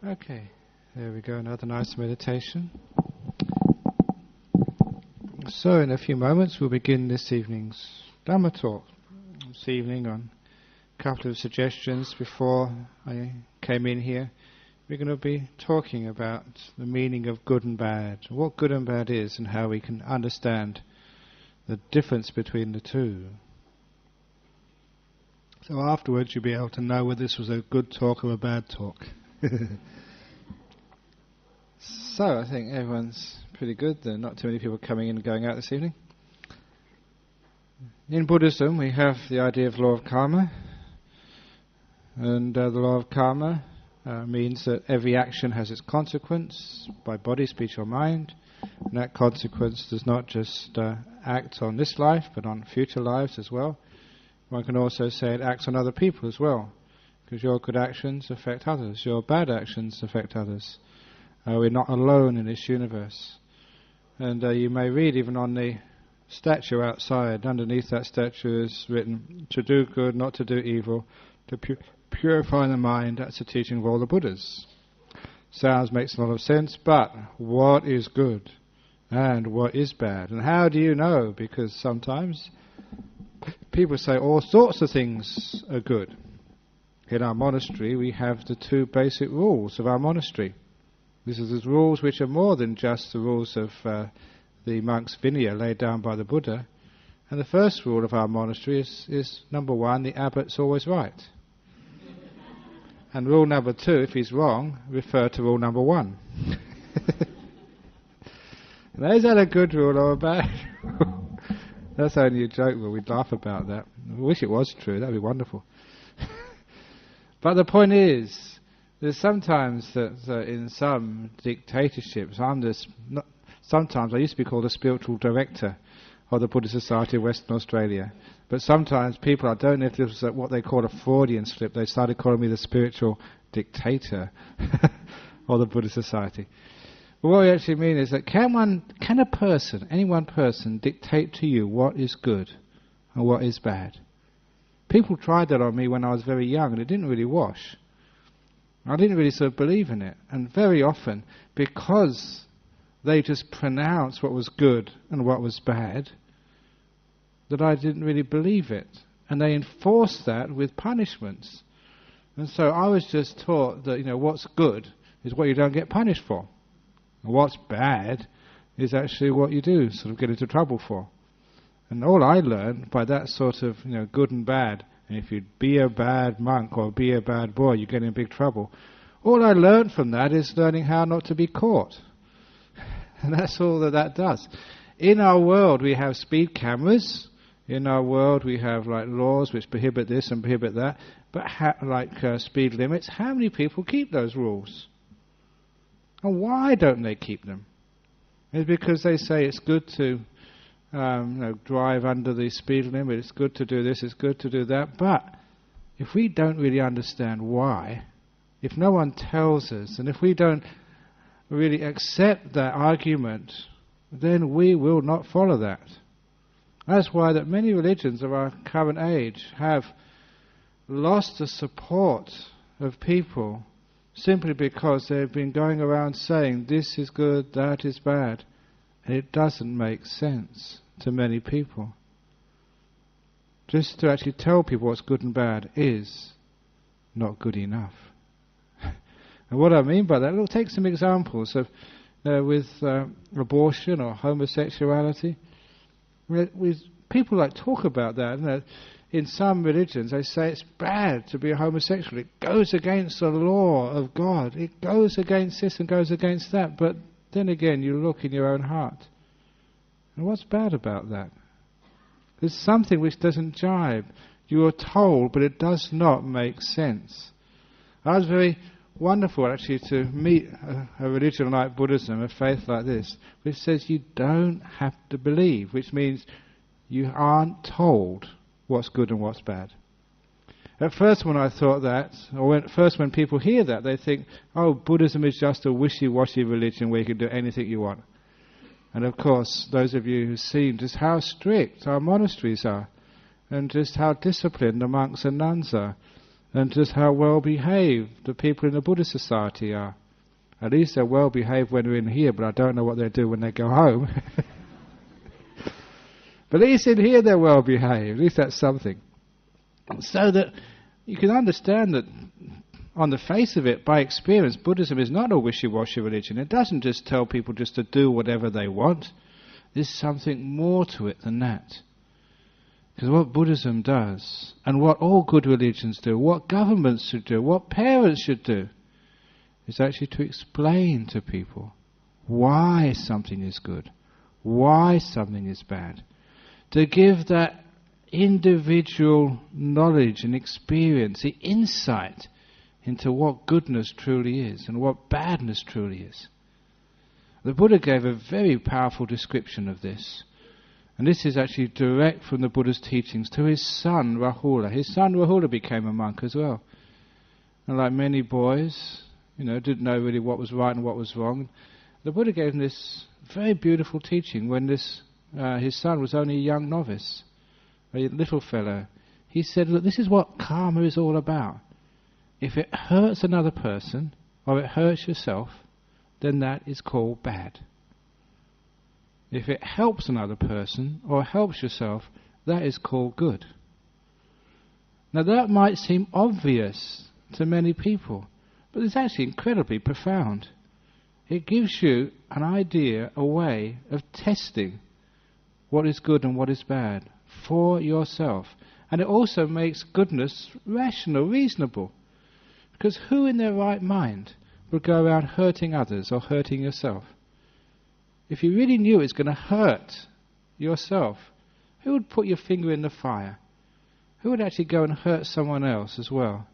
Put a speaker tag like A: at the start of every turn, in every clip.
A: Okay, there we go, another nice meditation. So in a few moments we'll begin this evening's Dhamma talk. This evening, on a couple of suggestions before I came in here, we're going to be talking about the meaning of good and bad, what good and bad is, and how we can understand the difference between the two. So afterwards you'll be able to know whether this was a good talk or a bad talk. So I think everyone's pretty good. There are not too many people coming in and going out this evening. In Buddhism we have the idea of law of karma, and the law of karma means that every action has its consequence by body, speech or mind, and that consequence does not just act on this life but on future lives as well. One can also say it acts on other people as well, because your good actions affect others, your bad actions affect others. We're not alone in this universe. And you may read even on the statue outside, underneath that statue is written, to do good, not to do evil, to purify the mind. That's the teaching of all the Buddhas. Makes a lot of sense, but what is good and what is bad? And how do you know? Because sometimes people say all sorts of things are good. In our monastery we have the two basic rules of our monastery. These are the rules which are more than just the rules of the monks' Vinaya laid down by the Buddha. And the first rule of our monastery is number one, the abbot's always right. And rule number two, if he's wrong, refer to rule number one. Now, is that a good rule or a bad rule? That's only a joke, but we'd laugh about that. I wish it was true, that'd be wonderful. But the point is, there's sometimes that in some dictatorships, sometimes I used to be called a spiritual director of the Buddhist Society of Western Australia, but sometimes people, I don't know if this was what they call a Freudian slip, they started calling me the spiritual dictator of the Buddhist Society. But what we actually mean is that can a person, any one person, dictate to you what is good and what is bad? People tried that on me when I was very young, and it didn't really wash. I didn't really sort of believe in it, and very often, because they just pronounced what was good and what was bad, that I didn't really believe it, and they enforced that with punishments. And so I was just taught that, what's good is what you don't get punished for, and what's bad is actually what you do sort of get into trouble for. And all I learned by that sort of, good and bad, and if you be a bad monk or be a bad boy, you get in big trouble. All I learned from that is learning how not to be caught. And that's all that does. In our world we have speed cameras. In our world we have laws which prohibit this and prohibit that. But speed limits, how many people keep those rules? And why don't they keep them? It's because they say it's good to drive under the speed limit, it's good to do this, it's good to do that. But if we don't really understand why, if no one tells us, and if we don't really accept that argument, then we will not follow that. That's why that many religions of our current age have lost the support of people simply because they've been going around saying this is good, that is bad, and it doesn't make sense to many people. Just to actually tell people what's good and bad is not good enough. And what I mean by that, we'll take some examples of with abortion or homosexuality. People talk about that. In some religions they say it's bad to be a homosexual. It goes against the law of God. It goes against this and goes against that. But then again, you look in your own heart. And what's bad about that? There's something which doesn't jibe. You are told, but it does not make sense. I was very wonderful actually to meet a religion like Buddhism, a faith like this, which says you don't have to believe, which means you aren't told what's good and what's bad. At first when I thought that, when people hear that, they think, oh, Buddhism is just a wishy-washy religion where you can do anything you want. And of course, those of you who've seen just how strict our monasteries are, and just how disciplined the monks and nuns are, and just how well behaved the people in the Buddhist society are. At least they're well behaved when they're in here, but I don't know what they do when they go home. But at least in here they're well behaved, at least that's something. So that you can understand that on the face of it, by experience, Buddhism is not a wishy-washy religion. It doesn't just tell people just to do whatever they want. There's something more to it than that. Because what Buddhism does, and what all good religions do, what governments should do, what parents should do, is actually to explain to people why something is good, why something is bad. To give that individual knowledge and experience, the insight into what goodness truly is and what badness truly is. The Buddha gave a very powerful description of this. And this is actually direct from the Buddha's teachings to his son Rahula. His son Rahula became a monk as well. And like many boys, didn't know really what was right and what was wrong. The Buddha gave him this very beautiful teaching when his son was only a young novice, a little fellow. He said, look, this is what karma is all about. If it hurts another person, or it hurts yourself, then that is called bad. If it helps another person, or helps yourself, that is called good. Now that might seem obvious to many people, but it's actually incredibly profound. It gives you an idea, a way of testing what is good and what is bad for yourself. And it also makes goodness rational, reasonable. Because who in their right mind would go around hurting others or hurting yourself? If you really knew it's going to hurt yourself, who would put your finger in the fire? Who would actually go and hurt someone else as well?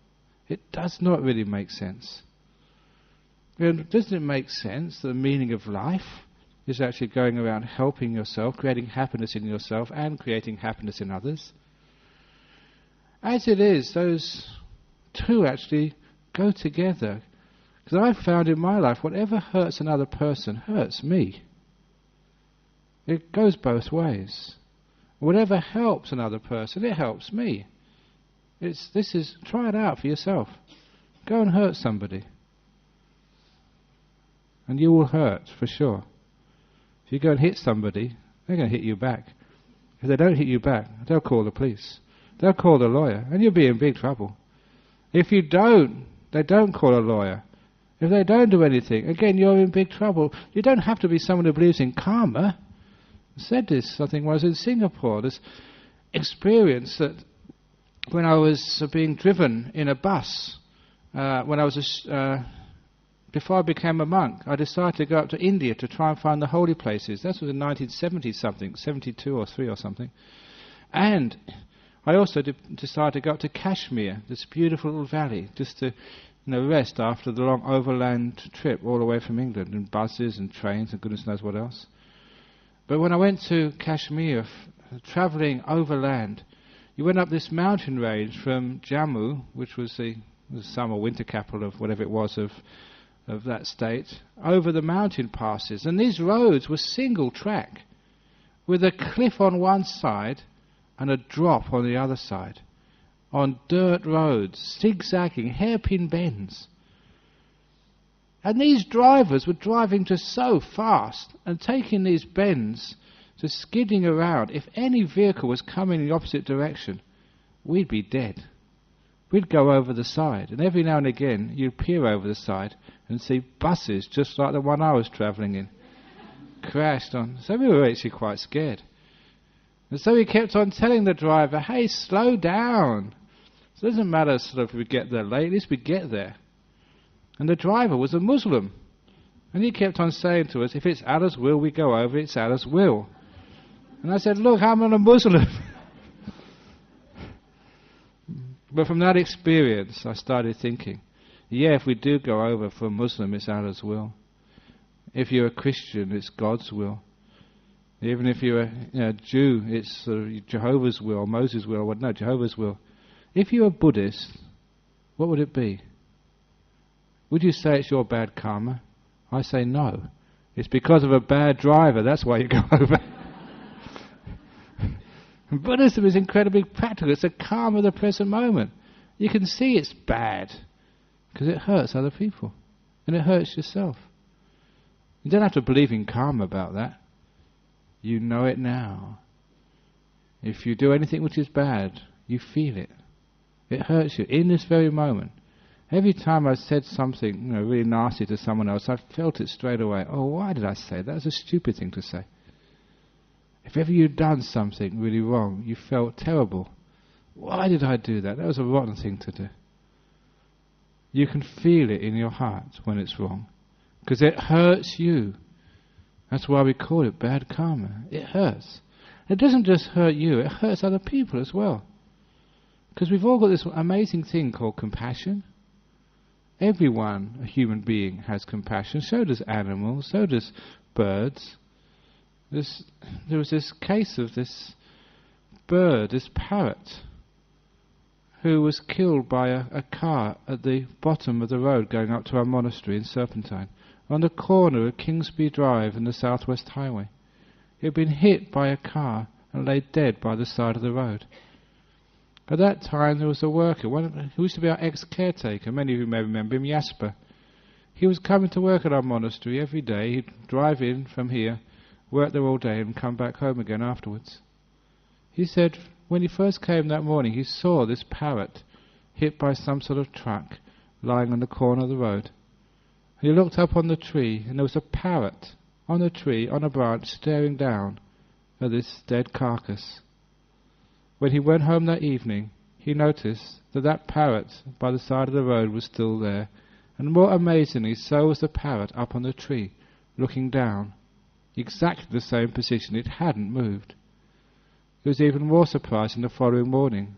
A: It does not really make sense. Doesn't it make sense that the meaning of life is actually going around helping yourself, creating happiness in yourself and creating happiness in others? As it is, those two actually go together. Because I've found in my life, whatever hurts another person hurts me. It goes both ways. Whatever helps another person, it helps me. Try it out for yourself. Go and hurt somebody. And you will hurt, for sure. If you go and hit somebody, they're going to hit you back. If they don't hit you back, they'll call the police. They'll call the lawyer, and you'll be in big trouble. If you don't, they don't call a lawyer. If they don't do anything, again, you're in big trouble. You don't have to be someone who believes in karma. I said this, I think, when I was in Singapore, this experience that when I was being driven in a bus, before I became a monk, I decided to go up to India to try and find the holy places. That was in 1970 something, 72 or 3 or something. And I also decided to go up to Kashmir, this beautiful little valley, just to rest after the long overland trip all the way from England, in buses and trains and goodness knows what else. But when I went to Kashmir, travelling overland, you went up this mountain range from Jammu, which was the summer winter capital of whatever it was of that state, over the mountain passes. And these roads were single track, with a cliff on one side and a drop on the other side, on dirt roads, zigzagging, hairpin bends. And these drivers were driving just so fast and taking these bends, just skidding around. If any vehicle was coming in the opposite direction, we'd be dead. We'd go over the side, and every now and again you'd peer over the side and see buses just like the one I was travelling in, crashed on. So we were actually quite scared. And so we kept on telling the driver, hey, slow down. So it doesn't matter if we get there late, at least we get there. And the driver was a Muslim. And he kept on saying to us, if it's Allah's will, we go over, it's Allah's will. And I said, look, I'm not a Muslim. But from that experience, I started thinking, yeah, if we do go over for a Muslim, it's Allah's will. If you're a Christian, it's God's will. Even if you're a Jew, it's Jehovah's will, Moses' will, or no, Jehovah's will. If you're a Buddhist, what would it be? Would you say it's your bad karma? I say no. It's because of a bad driver, that's why you go over. Buddhism is incredibly practical. It's a karma of the present moment. You can see it's bad because it hurts other people and it hurts yourself. You don't have to believe in karma about that. You know it now. If you do anything which is bad, you feel it. It hurts you in this very moment. Every time I said something really nasty to someone else, I felt it straight away. Oh, why did I say that? That was a stupid thing to say. If ever you'd done something really wrong, you felt terrible. Why did I do that? That was a rotten thing to do. You can feel it in your heart when it's wrong, because it hurts you. That's why we call it bad karma. It hurts. It doesn't just hurt you, it hurts other people as well. Because we've all got this amazing thing called compassion. Everyone, a human being, has compassion. So does animals, so does birds. There was this case of this bird, this parrot, who was killed by a car at the bottom of the road going up to our monastery in Serpentine, on the corner of Kingsby Drive and the Southwest Highway. He had been hit by a car and lay dead by the side of the road. At that time there was a worker, who used to be our ex-caretaker, many of you may remember him, Jasper. He was coming to work at our monastery every day. He'd drive in from here, work there all day and come back home again afterwards. He said when he first came that morning he saw this parrot hit by some sort of truck lying on the corner of the road. He looked up on the tree and there was a parrot on a tree, on a branch, staring down at this dead carcass. When he went home that evening, he noticed that that parrot by the side of the road was still there, and more amazingly, so was the parrot up on the tree, looking down, exactly the same position. It hadn't moved. He was even more surprised in the following morning.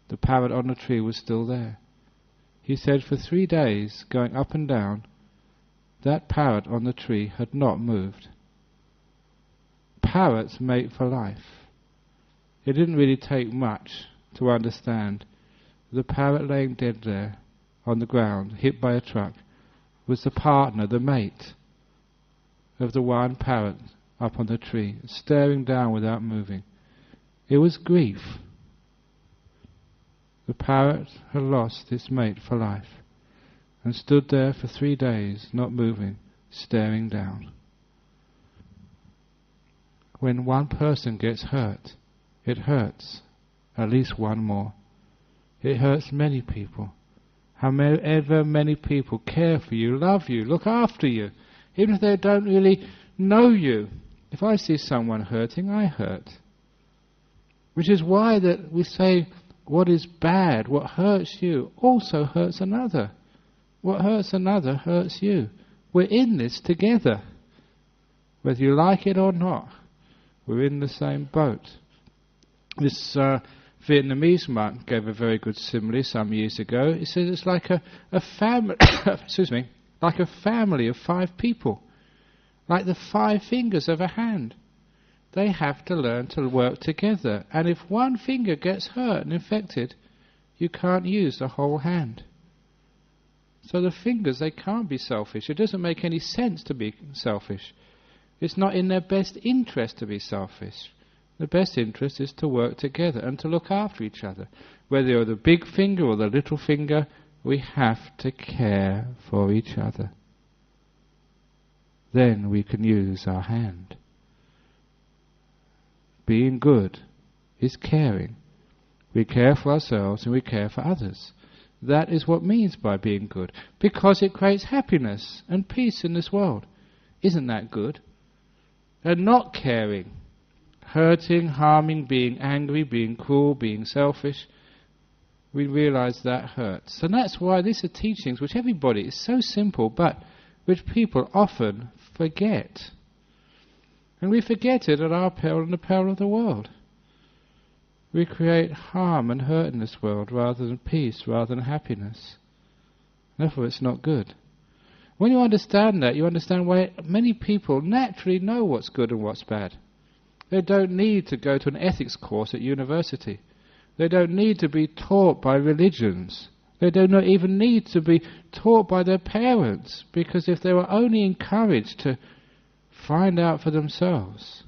A: The parrot on the tree was still there. He said for 3 days, going up and down, that parrot on the tree had not moved. Parrots mate for life. It didn't really take much to understand. The parrot laying dead there on the ground, hit by a truck, was the partner, the mate of the one parrot up on the tree, staring down without moving. It was grief. The parrot had lost its mate for life and stood there for 3 days, not moving, staring down. When one person gets hurt, it hurts at least one more. It hurts many people. However many people care for you, love you, look after you, even if they don't really know you. If I see someone hurting, I hurt. Which is why that we say what is bad, what hurts you, also hurts another. What hurts another hurts you. We're in this together. Whether you like it or not, we're in the same boat. This Vietnamese monk gave a very good simile some years ago. He said it's like a family, like a family of 5 people, like the 5 fingers of a hand. They have to learn to work together, and if one finger gets hurt and infected, you can't use the whole hand. So the fingers, they can't be selfish. It doesn't make any sense to be selfish. It's not in their best interest to be selfish. The best interest is to work together and to look after each other. Whether you're the big finger or the little finger, we have to care for each other. Then we can use our hand. Being good is caring. We care for ourselves and we care for others. That is what means by being good, because it creates happiness and peace in this world. Isn't that good? And not caring, hurting, harming, being angry, being cruel, being selfish, we realize that hurts. And that's why these are teachings which everybody, is so simple, but which people often forget. And we forget it at our peril and the peril of the world. We create harm and hurt in this world rather than peace, rather than happiness. Therefore it's not good. When you understand that, you understand why many people naturally know what's good and what's bad. They don't need to go to an ethics course at university. They don't need to be taught by religions. They don't even need to be taught by their parents, because if they were only encouraged to find out for themselves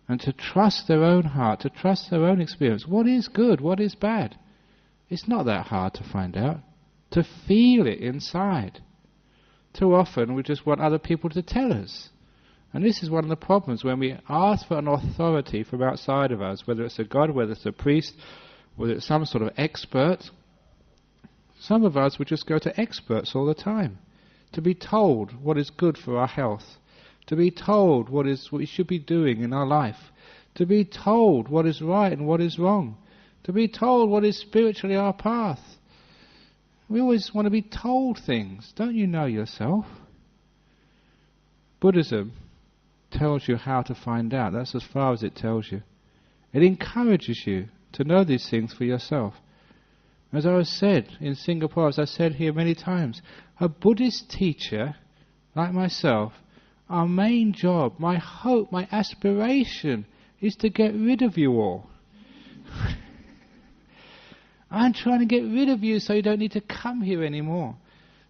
A: and to trust their own heart, to trust their own experience, what is good, what is bad, It's not that hard to find out. To feel it inside. Too often we just want other people to tell us. And this is one of the problems when we ask for an authority from outside of us, whether it's a god, whether it's a priest, whether it's some sort of expert. Some of us would just go to experts all the time, to be told what is good for our health, to be told what we should be doing in our life, to be told what is right and what is wrong, to be told what is spiritually our path. We always want to be told things. Don't you know yourself? Buddhism tells you how to find out. That's as far as it tells you. It encourages you to know these things for yourself. As I said in Singapore, as I said here many times, a Buddhist teacher, like myself, our main job, my hope, my aspiration, is to get rid of you all. I'm trying to get rid of you so you don't need to come here anymore.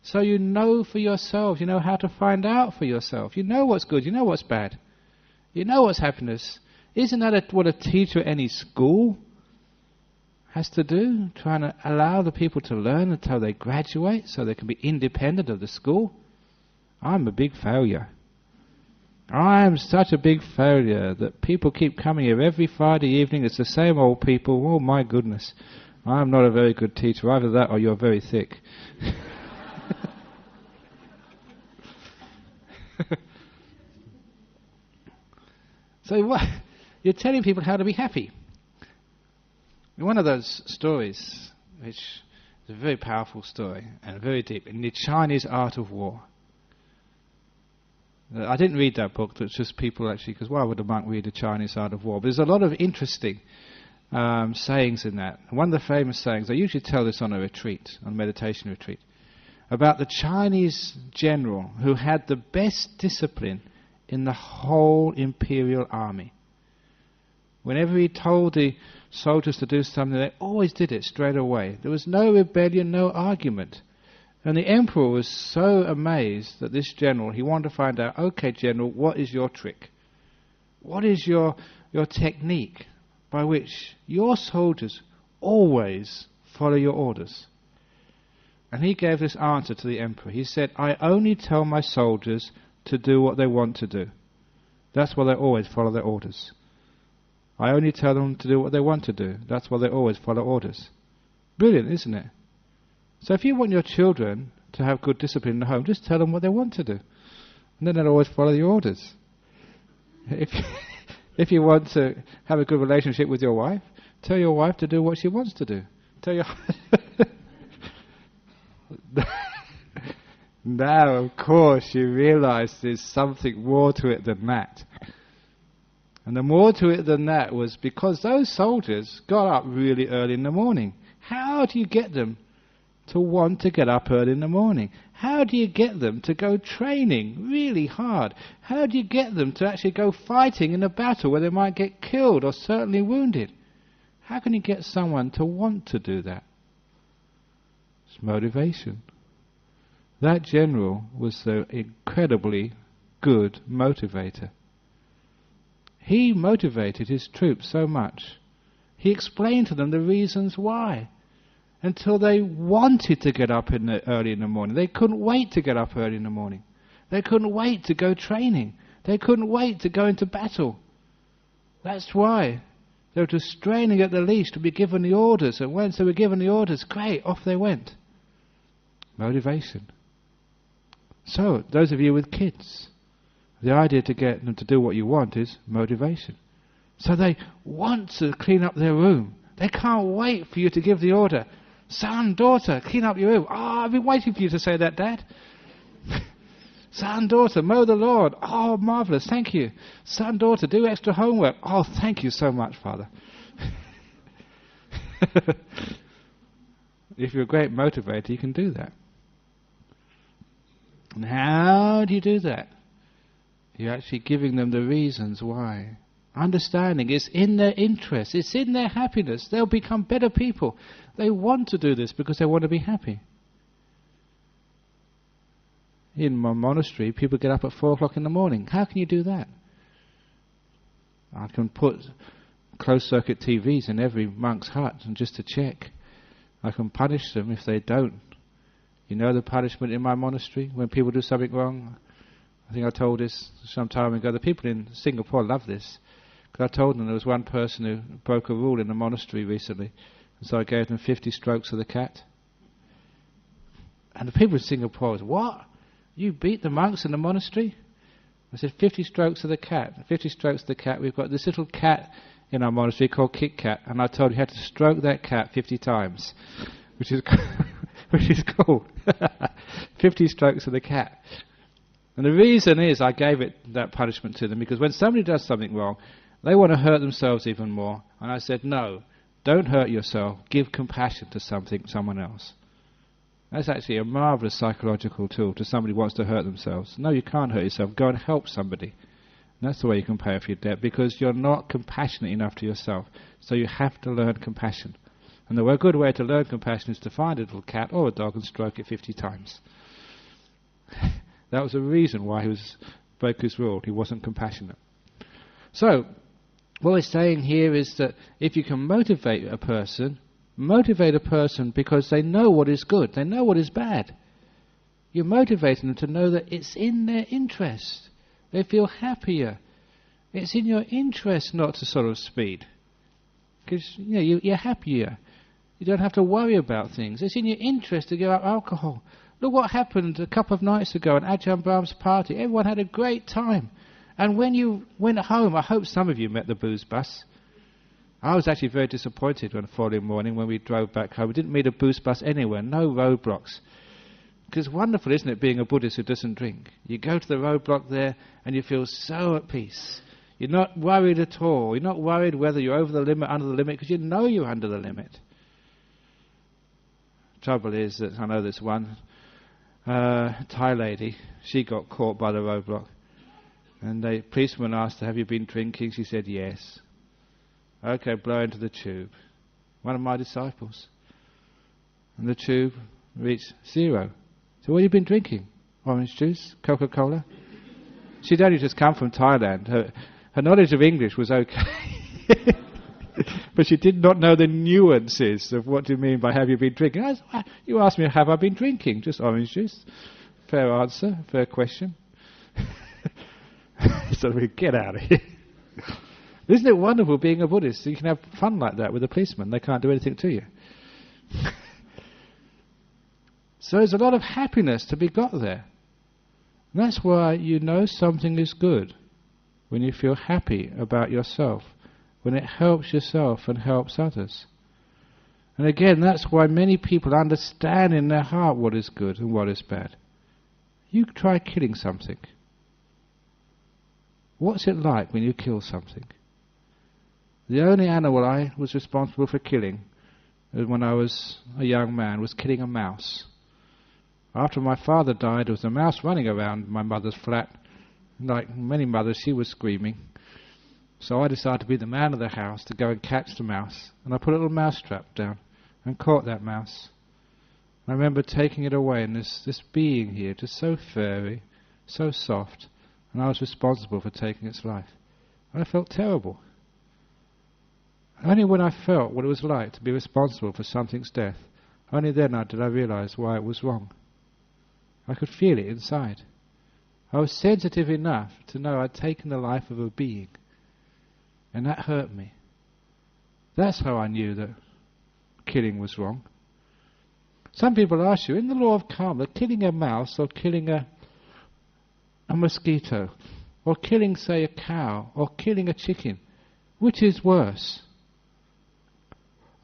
A: So you know for yourself, you know how to find out for yourself. You know what's good, you know what's bad. You know what's happiness. Isn't that what a teacher at any school has to do? Trying to allow the people to learn until they graduate so they can be independent of the school? I'm a big failure. I am such a big failure that people keep coming here every Friday evening. It's the same old people. Oh my goodness. I'm not a very good teacher. Either that or you're very thick. So what? You're telling people how to be happy. In one of those stories, which is a very powerful story and very deep, in the Chinese art of war. I didn't read that book, it's just people actually, because why would a monk read the Chinese art of war? But there's a lot of interesting sayings in that. One of the famous sayings, I usually tell this on a retreat, on a meditation retreat, about the Chinese general who had the best discipline in the whole imperial army. Whenever he told the soldiers to do something, they always did it straight away. There was no rebellion, no argument. And the emperor was so amazed that this general, he wanted to find out, okay general, what is your trick? What is your technique by which your soldiers always follow your orders? And he gave this answer to the emperor. He said, I only tell my soldiers to do what they want to do. That's why they always follow their orders. I only tell them to do what they want to do. That's why they always follow orders. Brilliant, isn't it? So if you want your children to have good discipline in the home, just tell them what they want to do. And then they'll always follow your orders. If you want to have a good relationship with your wife, tell your wife to do what she wants to do. Tell your Now, of course, you realize there's something more to it than that. And the more to it than that was because those soldiers got up really early in the morning. How do you get them to want to get up early in the morning? How do you get them to go training really hard? How do you get them to actually go fighting in a battle where they might get killed or certainly wounded? How can you get someone to want to do that? It's motivation. That general was an incredibly good motivator. He motivated his troops so much. He explained to them the reasons why, until they wanted to get up early in the morning. They couldn't wait to get up early in the morning. They couldn't wait to go training. They couldn't wait to go into battle. That's why they were just straining at the least to be given the orders. And once they were given the orders, great, off they went. Motivation. So, those of you with kids, the idea to get them to do what you want is motivation. So they want to clean up their room. They can't wait for you to give the order. Son, daughter, clean up your room. I've been waiting for you to say that, Dad. Son, daughter, mow the lawn. Oh, marvellous, thank you. Son, daughter, do extra homework. Oh, thank you so much, Father. If you're a great motivator, you can do that. And how do you do that? You're actually giving them the reasons why. Understanding it's in their interest, it's in their happiness. They'll become better people. They want to do this because they want to be happy. In my monastery, people get up at 4 o'clock in the morning. How can you do that? I can put closed-circuit TVs in every monk's hut and just to check. I can punish them if they don't. You know the punishment in my monastery when people do something wrong? I think I told this some time ago. The people in Singapore love this. Because I told them there was one person who broke a rule in the monastery recently. And so I gave them 50 strokes of the cat. And the people in Singapore was, what? You beat the monks in the monastery? I said, 50 strokes of the cat. 50 strokes of the cat. We've got this little cat in our monastery called Kit Kat. And I told you had to stroke that cat 50 times. Which is which is cool. 50 strokes of the cat. And the reason is I gave it that punishment to them because when somebody does something wrong, they want to hurt themselves even more. And I said, no, don't hurt yourself. Give compassion to someone else. That's actually a marvellous psychological tool to somebody who wants to hurt themselves. No, you can't hurt yourself. Go and help somebody. And that's the way you can pay off your debt because you're not compassionate enough to yourself. So you have to learn compassion. And the good way to learn compassion is to find a little cat or a dog and stroke it 50 times. That was the reason why he broke his rule. He wasn't compassionate. So, what we're saying here is that if you can motivate a person because they know what is good, they know what is bad. You're motivating them to know that it's in their interest. They feel happier. It's in your interest not to sort of speed. Because you're happier. You don't have to worry about things. It's in your interest to give up alcohol. Look what happened a couple of nights ago at Ajahn Brahm's party. Everyone had a great time. And when you went home, I hope some of you met the booze bus. I was actually very disappointed on the following morning when we drove back home. We didn't meet a booze bus anywhere, no roadblocks. Because it's wonderful, isn't it, being a Buddhist who doesn't drink? You go to the roadblock there and you feel so at peace. You're not worried at all. You're not worried whether you're over the limit, under the limit, because you know you're under the limit. Trouble is that I know this one Thai lady, she got caught by the roadblock. And the policeman asked her, have you been drinking? She said, yes. Okay, blow into the tube. One of my disciples. And the tube reached 0. So what have you been drinking? Orange juice? Coca-Cola? She'd only just come from Thailand. Her knowledge of English was okay. But she did not know the nuances of what do you mean by have you been drinking. I said, you asked me, have I been drinking? Just orange juice. Fair answer, fair question. So we get out of here. Isn't it wonderful being a Buddhist? You can have fun like that with a policeman. They can't do anything to you. So there's a lot of happiness to be got there. And that's why you know something is good when you feel happy about yourself, when it helps yourself and helps others. And again, that's why many people understand in their heart what is good and what is bad. You try killing something. What's it like when you kill something? The only animal I was responsible for killing when I was a young man was killing a mouse. After my father died, there was a mouse running around my mother's flat. Like many mothers, she was screaming. So I decided to be the man of the house to go and catch the mouse. And I put a little mouse trap down and caught that mouse. I remember taking it away, and this being here, just so furry, so soft, and I was responsible for taking its life. And I felt terrible. Only when I felt what it was like to be responsible for something's death, only then did I realize why it was wrong. I could feel it inside. I was sensitive enough to know I'd taken the life of a being. And that hurt me. That's how I knew that killing was wrong. Some people ask you, in the law of karma, killing a mouse or killing a mosquito, or killing, say, a cow, or killing a chicken, which is worse?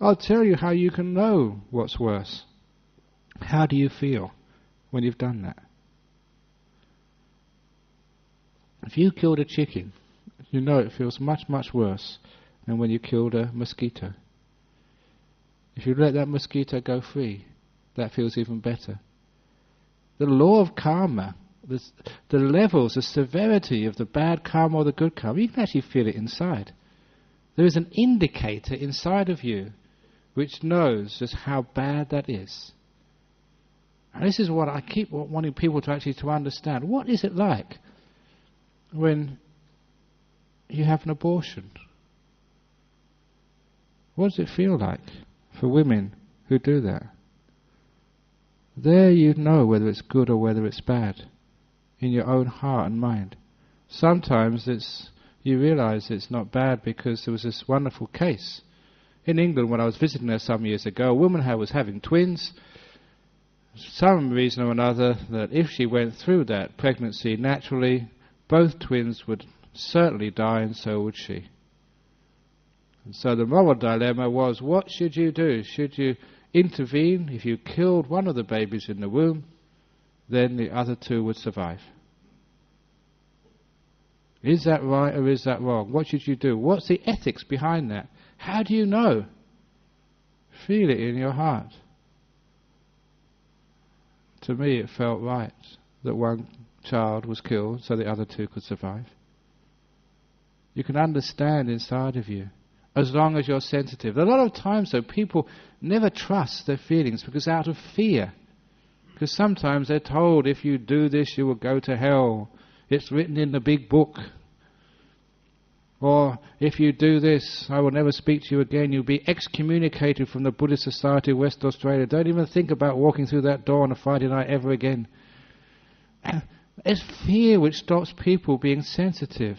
A: I'll tell you how you can know what's worse. How do you feel when you've done that? If you killed a chicken, you know it feels much, much worse than when you killed a mosquito. If you let that mosquito go free, that feels even better. The law of karma, the levels, the severity of the bad karma or the good karma, you can actually feel it inside. There is an indicator inside of you which knows just how bad that is. And this is what I keep wanting people to actually to understand. What is it like when you have an abortion? What does it feel like for women who do that. There you know whether it's good or whether it's bad, in your own heart and mind. Sometimes you realise it's not bad because there was this wonderful case. In England, when I was visiting there some years ago, a woman was having twins. Some reason or another that if she went through that pregnancy naturally, both twins would certainly die, and so would she. And so the moral dilemma was, what should you do? Should you intervene? If you killed one of the babies in the womb, then the other two would survive. Is that right or is that wrong? What should you do? What's the ethics behind that? How do you know? Feel it in your heart. To me it felt right that one child was killed so the other two could survive. You can understand inside of you, as long as you're sensitive. A lot of times though, people never trust their feelings because out of fear. Because sometimes they're told, if you do this you will go to hell. It's written in the big book. Or, if you do this, I will never speak to you again. You'll be excommunicated from the Buddhist Society of West Australia. Don't even think about walking through that door on a Friday night ever again. It's fear which stops people being sensitive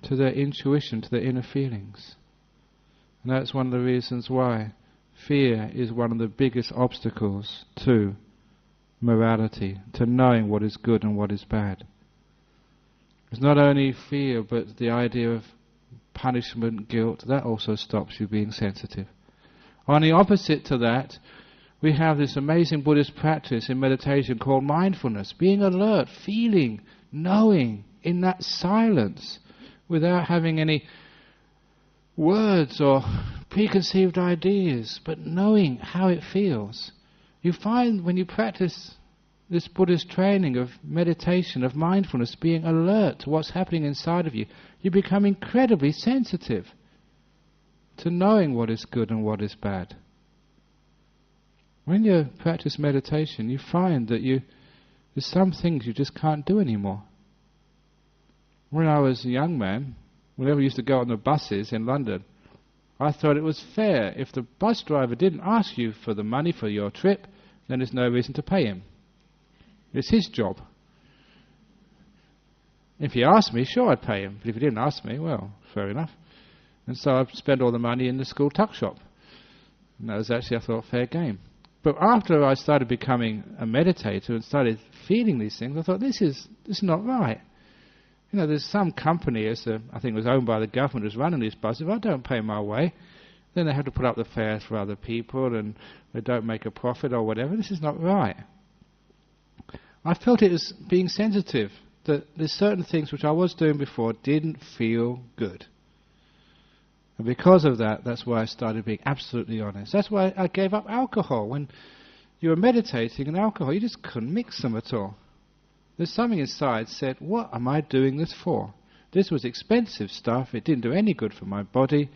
A: to their intuition, to their inner feelings. And that's one of the reasons why fear is one of the biggest obstacles to morality, to knowing what is good and what is bad. It's not only fear, but the idea of punishment, guilt, that also stops you being sensitive. On the opposite to that, we have this amazing Buddhist practice in meditation called mindfulness, being alert, feeling, knowing in that silence without having any words or preconceived ideas, but knowing how it feels. You find when you practice this Buddhist training of meditation, of mindfulness, being alert to what's happening inside of you, you become incredibly sensitive to knowing what is good and what is bad. When you practice meditation, you find that there's some things you just can't do anymore. When I was a young man, whenever we used to go on the buses in London, I thought it was fair. If the bus driver didn't ask you for the money for your trip, then there's no reason to pay him. It's his job. If he asked me, sure, I'd pay him. But if he didn't ask me, well, fair enough. And so I spent all the money in the school tuck shop. And that was actually, I thought, fair game. But after I started becoming a meditator and started feeling these things, I thought, this is not right. You know, there's some company, I think it was owned by the government, who's running these buses. If I don't pay my way, then they have to put up the fares for other people and they don't make a profit or whatever. This is not right. I felt it as being sensitive, that there's certain things which I was doing before didn't feel good. And because of that, that's why I started being absolutely honest. That's why I gave up alcohol. When you were meditating and alcohol, you just couldn't mix them at all. There's something inside said, what am I doing this for? This was expensive stuff. It didn't do any good for my body.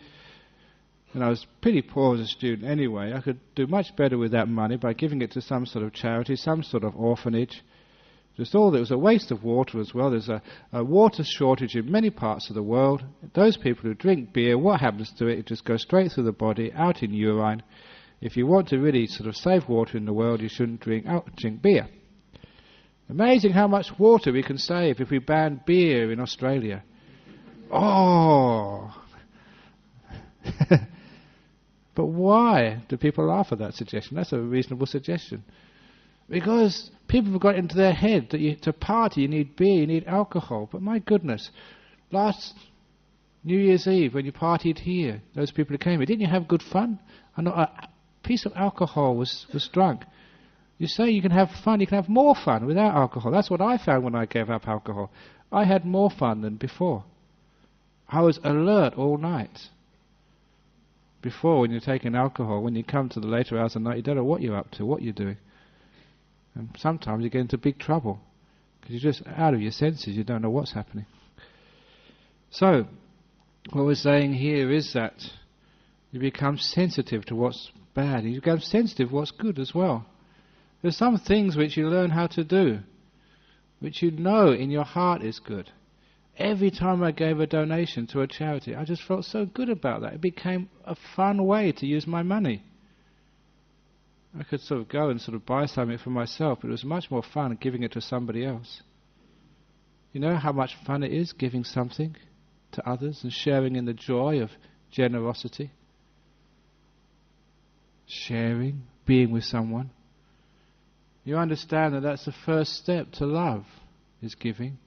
A: And I was pretty poor as a student anyway. I could do much better with that money by giving it to some sort of charity, some sort of orphanage. Just all that was a waste of water as well. There's a water shortage in many parts of the world. Those people who drink beer, what happens to it? It just goes straight through the body, out in urine. If you want to really sort of save water in the world, you shouldn't drink beer. Amazing how much water we can save if we ban beer in Australia. Oh! But why do people laugh at that suggestion? That's a reasonable suggestion. Because people have got into their head that to party you need beer, you need alcohol. But my goodness, last New Year's Eve when you partied here, those people who came here, didn't you have good fun? And not a piece of alcohol was drunk. You say you can have fun, you can have more fun without alcohol. That's what I found when I gave up alcohol. I had more fun than before. I was alert all night. Before, when you're taking alcohol, when you come to the later hours of the night, you don't know what you're up to, what you're doing. And sometimes you get into big trouble because you're just out of your senses, you don't know what's happening. So, what we're saying here is that you become sensitive to what's bad, you become sensitive to what's good as well. There's some things which you learn how to do, which you know in your heart is good. Every time I gave a donation to a charity, I just felt so good about that. It became a fun way to use my money. I could sort of go and sort of buy something for myself, but it was much more fun giving it to somebody else. You know how much fun it is giving something to others and sharing in the joy of generosity? Sharing, being with someone. You understand that that's the first step to love, is giving.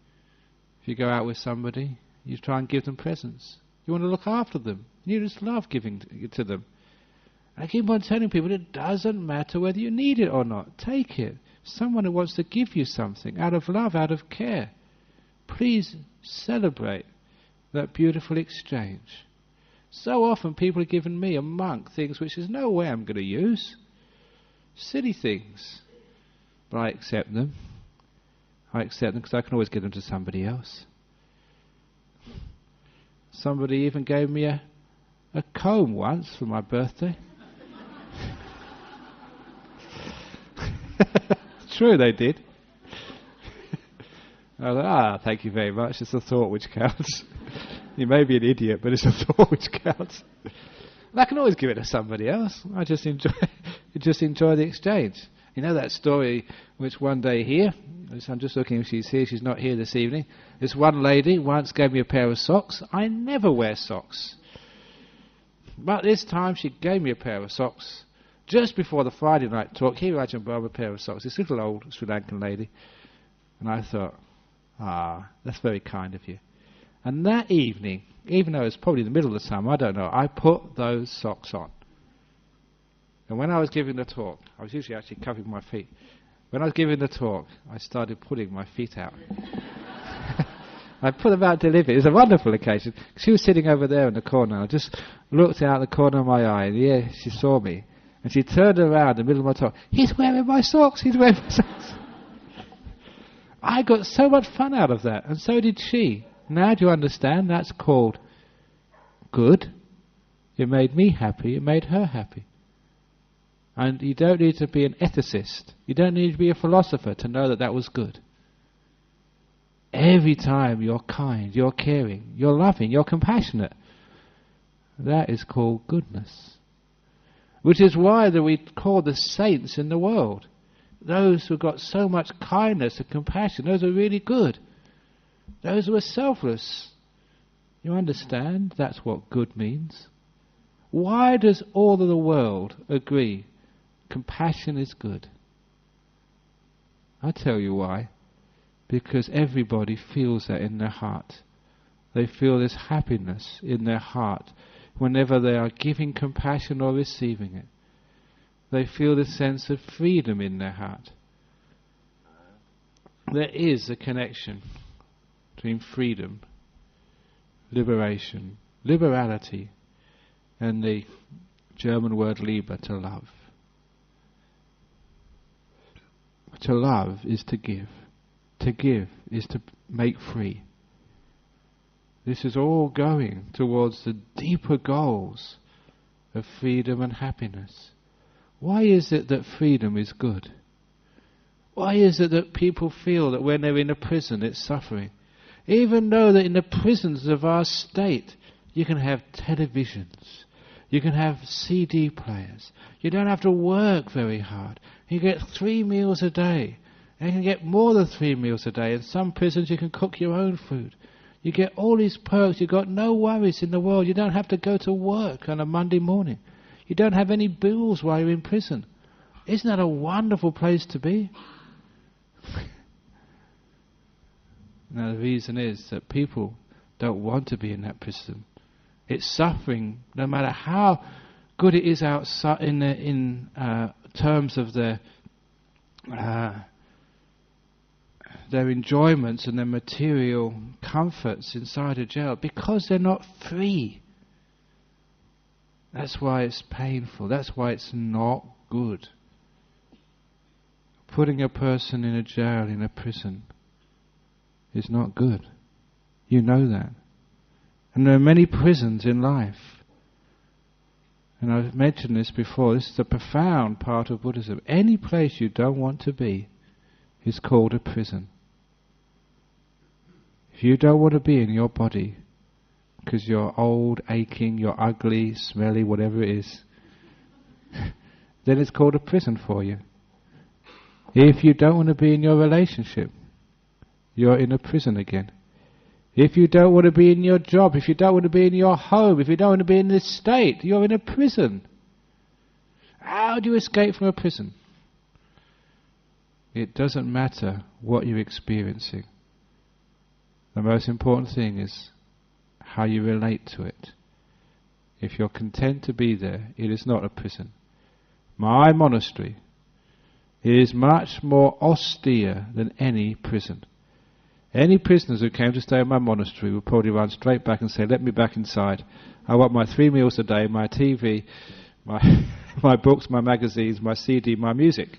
A: If you go out with somebody, you try and give them presents. You want to look after them. You just love giving to them. I keep on telling people it doesn't matter whether you need it or not. Take it. Someone who wants to give you something out of love, out of care. Please celebrate that beautiful exchange. So often people are giving me, a monk, things which there's no way I'm going to use. Silly things. But I accept them. I accept them because I can always give them to somebody else. Somebody even gave me a comb once for my birthday. It's true, they did. I thought, thank you very much. It's a thought which counts. You may be an idiot, but it's a thought which counts. And I can always give it to somebody else. I just enjoy the exchange. You know that story which one day here, I'm just looking if she's here, she's not here this evening. This one lady once gave me a pair of socks. I never wear socks. But this time she gave me a pair of socks. Just before the Friday night talk, here Ajahn Brahm, a pair of socks. This little old Sri Lankan lady. And I thought, that's very kind of you. And that evening, even though it was probably the middle of the summer, I don't know, I put those socks on. And when I was giving the talk, I was usually actually covering my feet. When I was giving the talk, I started pulling my feet out. I put them out deliberately. It was a wonderful occasion. She was sitting over there in the corner. I just looked out the corner of my eye, and yeah, she saw me. And she turned around in the middle of my talk. He's wearing my socks. He's wearing my socks. I got so much fun out of that, and so did she. Now do you understand? That's called good. It made me happy. It made her happy. And you don't need to be an ethicist. You don't need to be a philosopher to know that that was good. Every time you're kind, you're caring, you're loving, you're compassionate. That is called goodness. Which is why that we call the saints in the world. Those who got so much kindness and compassion, those are really good. Those who are selfless. You understand? That's what good means. Why does all of the world agree compassion is good? I'll tell you why. Because everybody feels that in their heart. They feel this happiness in their heart whenever they are giving compassion or receiving it. They feel this sense of freedom in their heart. There is a connection between freedom, liberation, liberality, and the German word Liebe, to love. To love is to give. To give is to make free. This is all going towards the deeper goals of freedom and happiness. Why is it that freedom is good? Why is it that people feel that when they're in a prison it's suffering? Even though that in the prisons of our state you can have televisions, you can have CD players, you don't have to work very hard, you get 3 meals a day, and you can get more than 3 meals a day. In some prisons you can cook your own food. You get all these perks, you've got no worries in the world, you don't have to go to work on a Monday morning. You don't have any bills while you're in prison. Isn't that a wonderful place to be? Now the reason is that people don't want to be in that prison. It's suffering, no matter how good it is outside in terms of their enjoyments and their material comforts inside a jail, because they're not free. That's why it's painful. That's why it's not good. Putting a person in a jail, in a prison, is not good. You know that. And there are many prisons in life. And I've mentioned this before. This is a profound part of Buddhism. Any place you don't want to be is called a prison. If you don't want to be in your body because you're old, aching, you're ugly, smelly, whatever it is, then it's called a prison for you. If you don't want to be in your relationship, you're in a prison again. If you don't want to be in your job, if you don't want to be in your home, if you don't want to be in this state, you're in a prison. How do you escape from a prison? It doesn't matter what you're experiencing. The most important thing is how you relate to it. If you're content to be there, it is not a prison. My monastery is much more austere than any prison. Any prisoners who came to stay in my monastery would probably run straight back and say, let me back inside. I want my 3 meals a day, my TV, my books, my magazines, my CD, my music.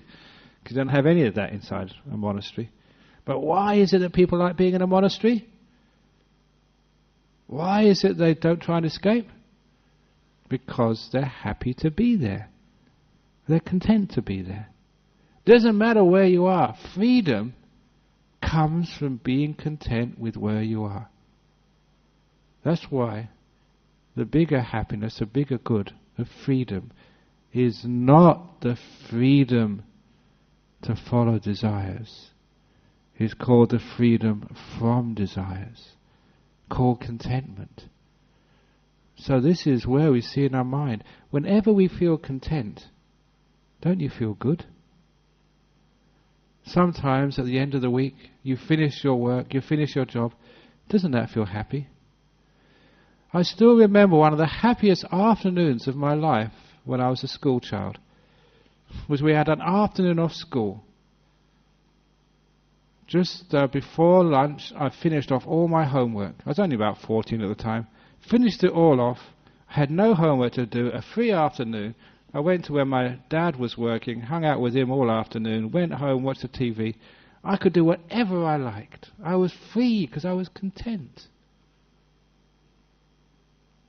A: Because you don't have any of that inside a monastery. But why is it that people like being in a monastery? Why is it they don't try and escape? Because they're happy to be there. They're content to be there. Doesn't matter where you are. Freedom comes from being content with where you are. That's why the bigger happiness, the bigger good of freedom is not the freedom to follow desires. It's called the freedom from desires, called contentment. So this is where we see in our mind, whenever we feel content, don't you feel good? Sometimes at the end of the week, you finish your work, you finish your job. Doesn't that feel happy? I still remember one of the happiest afternoons of my life when I was a school child was we had an afternoon off school. Just before lunch, I finished off all my homework. I was only about 14 at the time. Finished it all off. I had no homework to do, a free afternoon. I went to where my dad was working, hung out with him all afternoon, went home, watched the TV. I could do whatever I liked. I was free because I was content.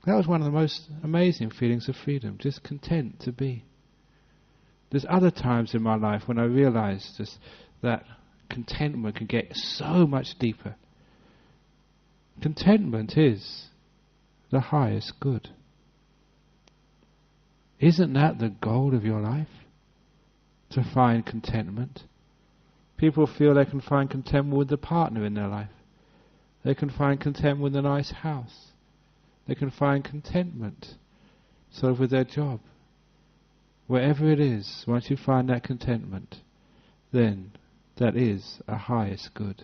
A: That was one of the most amazing feelings of freedom, just content to be. There's other times in my life when I realized just that contentment can get so much deeper. Contentment is the highest good. Isn't that the goal of your life? To find contentment. People feel they can find contentment with the partner in their life. They can find contentment with a nice house. They can find contentment sort of with their job. Wherever it is, once you find that contentment, then that is a highest good.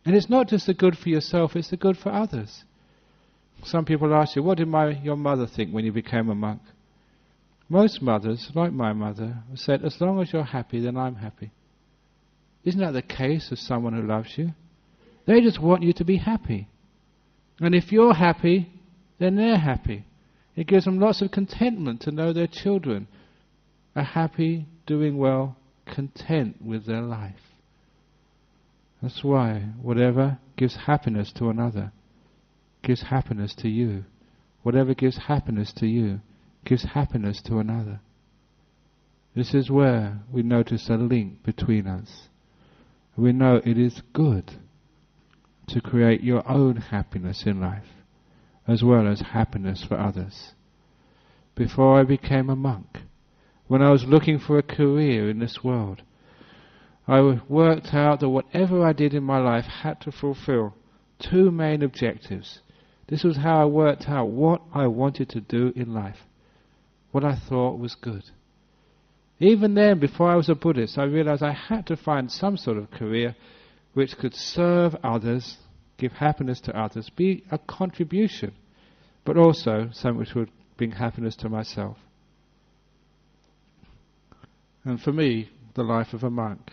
A: And it's not just the good for yourself, it's the good for others. Some people ask you, what did your mother think when you became a monk? Most mothers, like my mother, said, as long as you're happy, then I'm happy. Isn't that the case of someone who loves you? They just want you to be happy. And if you're happy, then they're happy. It gives them lots of contentment to know their children are happy, doing well, content with their life. That's why whatever gives happiness to another gives happiness to you. Whatever gives happiness to you gives happiness to another. This is where we notice a link between us. We know it is good to create your own happiness in life, as well as happiness for others. Before I became a monk, when I was looking for a career in this world, I worked out that whatever I did in my life had to fulfill 2 main objectives. This was how I worked out what I wanted to do in life, what I thought was good. Even then, before I was a Buddhist, I realized I had to find some sort of career which could serve others, give happiness to others, be a contribution, but also something which would bring happiness to myself. And for me, the life of a monk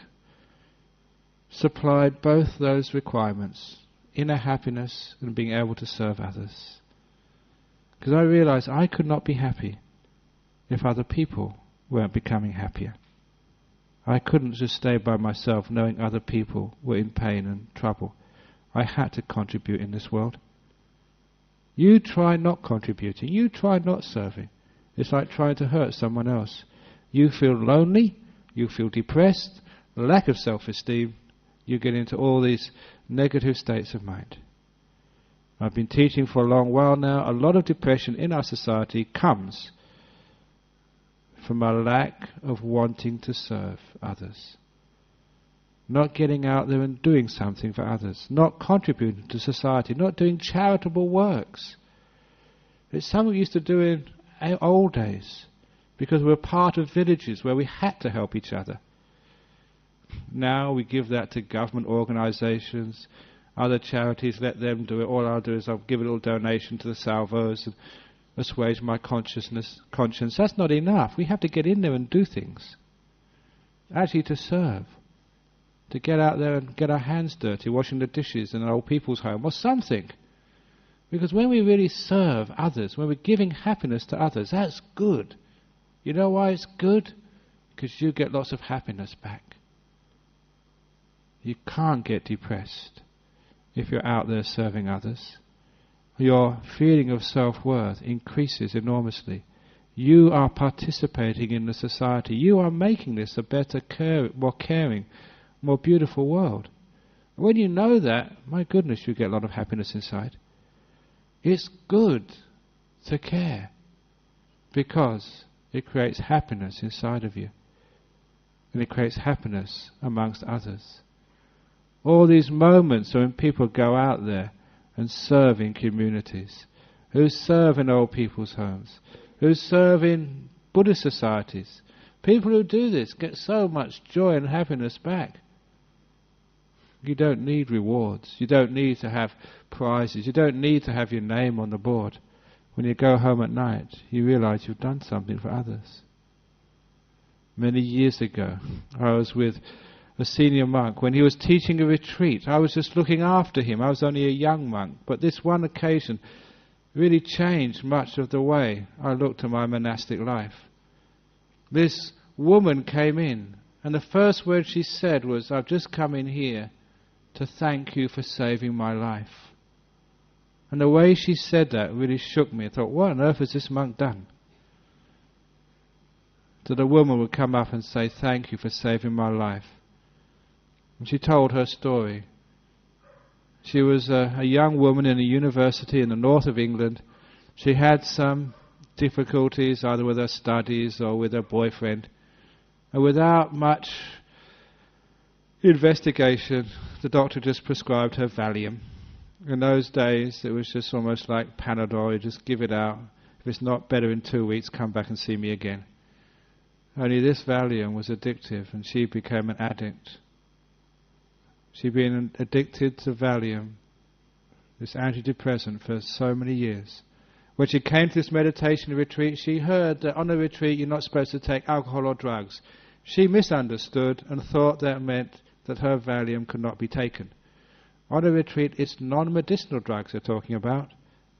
A: supplied both those requirements, inner happiness and being able to serve others. Because I realized I could not be happy if other people weren't becoming happier. I couldn't just stay by myself knowing other people were in pain and trouble. I had to contribute in this world. You try not contributing, you try not serving. It's like trying to hurt someone else. You feel lonely, you feel depressed, lack of self-esteem, you get into all these negative states of mind. I've been teaching for a long while now. A lot of depression in our society comes from a lack of wanting to serve others. Not getting out there and doing something for others. Not contributing to society. Not doing charitable works. It's something we used to do in old days, because we were part of villages where we had to help each other. Now we give that to government organisations, other charities, let them do it. All I'll do is I'll give a little donation to the salvos and assuage my conscience. That's not enough. We have to get in there and do things. Actually to serve. To get out there and get our hands dirty, washing the dishes in an old people's home or something. Because when we really serve others, when we're giving happiness to others, that's good. You know why it's good? Because you get lots of happiness back. You can't get depressed if you're out there serving others. Your feeling of self-worth increases enormously. You are participating in the society. You are making this a better, more caring, more beautiful world. When you know that, my goodness, you get a lot of happiness inside. It's good to care because it creates happiness inside of you. And it creates happiness amongst others. All these moments when people go out there and serve in communities, who serve in old people's homes, who serve in Buddhist societies, people who do this get so much joy and happiness back. You don't need rewards. You don't need to have prizes. You don't need to have your name on the board. When you go home at night, you realize you've done something for others. Many years ago, I was with a senior monk. When he was teaching a retreat, I was just looking after him. I was only a young monk. But this one occasion really changed much of the way I looked at my monastic life. This woman came in, and the first word she said was, "I've just come in here to thank you for saving my life." And the way she said that really shook me. I thought, what on earth has this monk done? That a woman would come up and say, "Thank you for saving my life." And she told her story. She was a young woman in a university in the north of England. She had some difficulties either with her studies or with her boyfriend. And without much investigation, the doctor just prescribed her Valium. In those days, it was just almost like Panadol. You just give it out. If it's not better in 2 weeks, come back and see me again. Only this Valium was addictive, and she became an addict. She'd been addicted to Valium, this antidepressant, for so many years. When she came to this meditation retreat, she heard that on a retreat you're not supposed to take alcohol or drugs. She misunderstood and thought that meant that her Valium could not be taken. On a retreat, it's non-medicinal drugs they're talking about,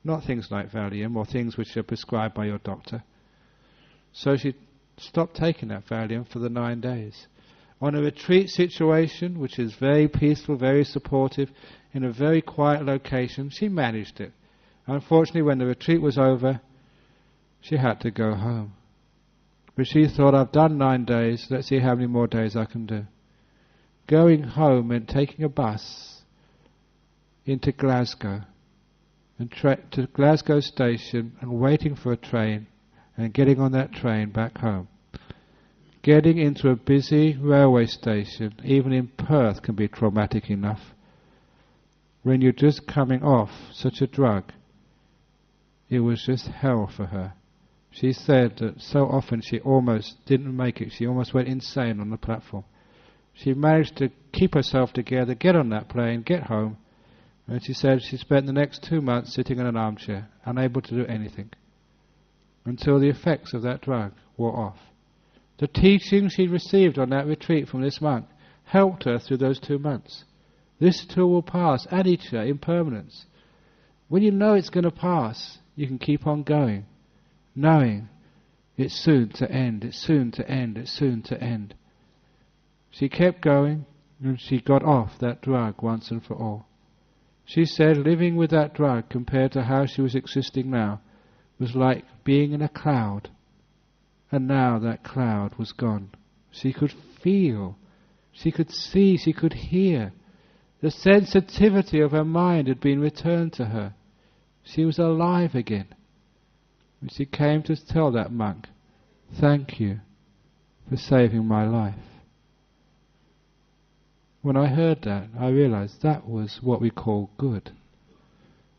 A: not things like Valium or things which are prescribed by your doctor. So she stopped taking that Valium for the 9 days. On a retreat situation, which is very peaceful, very supportive, in a very quiet location, she managed it. Unfortunately, when the retreat was over, she had to go home. But she thought, I've done 9 days, let's see how many more days I can do. Going home meant taking a bus into Glasgow, and to Glasgow station, and waiting for a train, and getting on that train back home. Getting into a busy railway station, even in Perth, can be traumatic enough. When you're just coming off such a drug, it was just hell for her. She said that so often she almost didn't make it. She almost went insane on the platform. She managed to keep herself together, get on that plane, get home, and she said she spent the next 2 months sitting in an armchair, unable to do anything, until the effects of that drug wore off. The teaching she received on that retreat from this monk helped her through those 2 months. This too will pass, anicca, impermanence. When you know it's going to pass, you can keep on going, knowing it's soon to end, it's soon to end, it's soon to end. She kept going, and she got off that drug once and for all. She said living with that drug compared to how she was existing now was like being in a cloud. And now that cloud was gone. She could feel, she could see, she could hear. The sensitivity of her mind had been returned to her. She was alive again. And she came to tell that monk thank you for saving my life. When I heard that, I realized that was what we call good.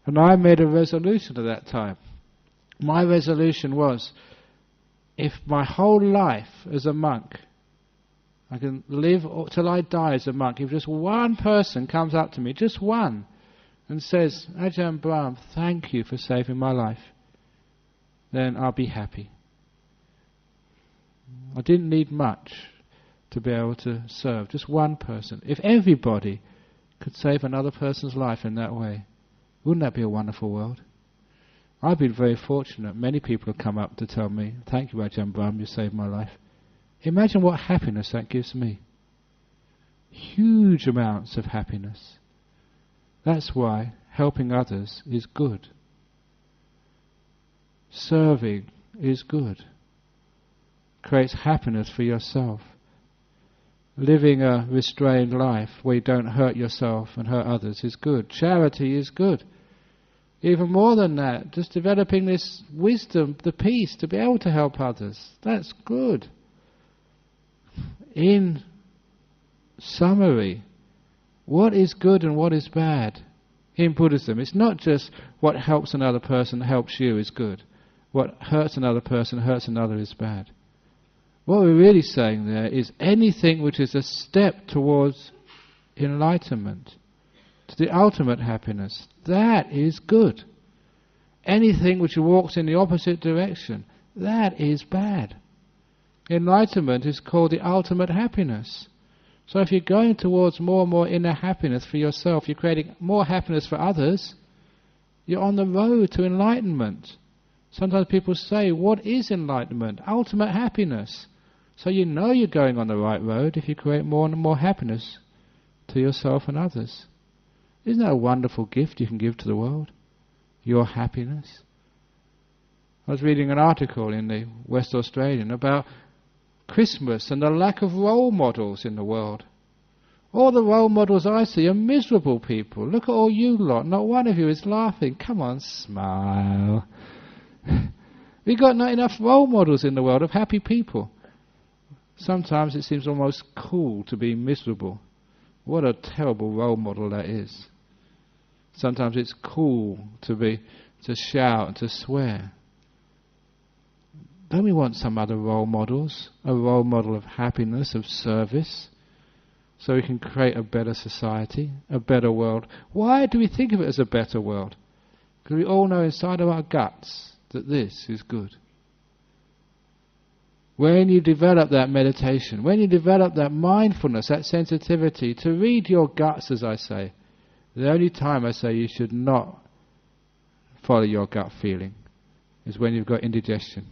A: And I made a resolution at that time. My resolution was, if my whole life as a monk, I can live till I die as a monk, if just one person comes up to me, just one, and says, Ajahn Brahm, thank you for saving my life, then I'll be happy. I didn't need much to be able to serve, just one person. If everybody could save another person's life in that way, wouldn't that be a wonderful world? I've been very fortunate. Many people have come up to tell me, thank you Ajahn Brahm, you saved my life. Imagine what happiness that gives me. Huge amounts of happiness. That's why helping others is good. Serving is good. Creates happiness for yourself. Living a restrained life where you don't hurt yourself and hurt others is good. Charity is good. Even more than that, just developing this wisdom, the peace to be able to help others, that's good. In summary, what is good and what is bad in Buddhism? It's not just what helps another person helps you is good. What hurts another person hurts another is bad. What we're really saying there is anything which is a step towards enlightenment, to the ultimate happiness, that is good. Anything which walks in the opposite direction, that is bad. Enlightenment is called the ultimate happiness. So if you're going towards more and more inner happiness for yourself, you're creating more happiness for others, you're on the road to enlightenment. Sometimes people say, what is enlightenment? Ultimate happiness. So you know you're going on the right road if you create more and more happiness to yourself and others. Isn't that a wonderful gift you can give to the world? Your happiness. I was reading an article in the West Australian about Christmas and the lack of role models in the world. All the role models I see are miserable people. Look at all you lot. Not one of you is laughing. Come on, smile. We've got not enough role models in the world of happy people. Sometimes it seems almost cool to be miserable. What a terrible role model that is. Sometimes it's cool to shout and to swear. Don't we want some other role models? A role model of happiness, of service, so we can create a better society, a better world. Why do we think of it as a better world? Because we all know inside of our guts that this is good. When you develop that meditation, when you develop that mindfulness, that sensitivity, to read your guts, as I say, the only time I say you should not follow your gut feeling is when you've got indigestion.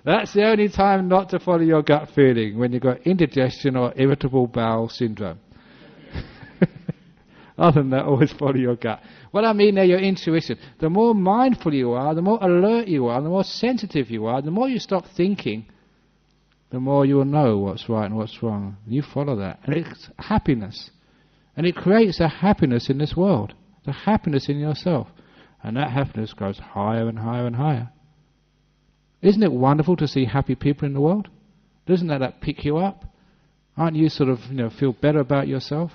A: That's the only time not to follow your gut feeling, when you've got indigestion or irritable bowel syndrome. Other than that, always follow your gut. What I mean there, your intuition. The more mindful you are, the more alert you are, the more sensitive you are, the more you stop thinking, the more you will know what's right and what's wrong. You follow that. And it's happiness. And it creates a happiness in this world. The happiness in yourself. And that happiness goes higher and higher and higher. Isn't it wonderful to see happy people in the world? Doesn't that pick you up? Aren't you sort of, feel better about yourself?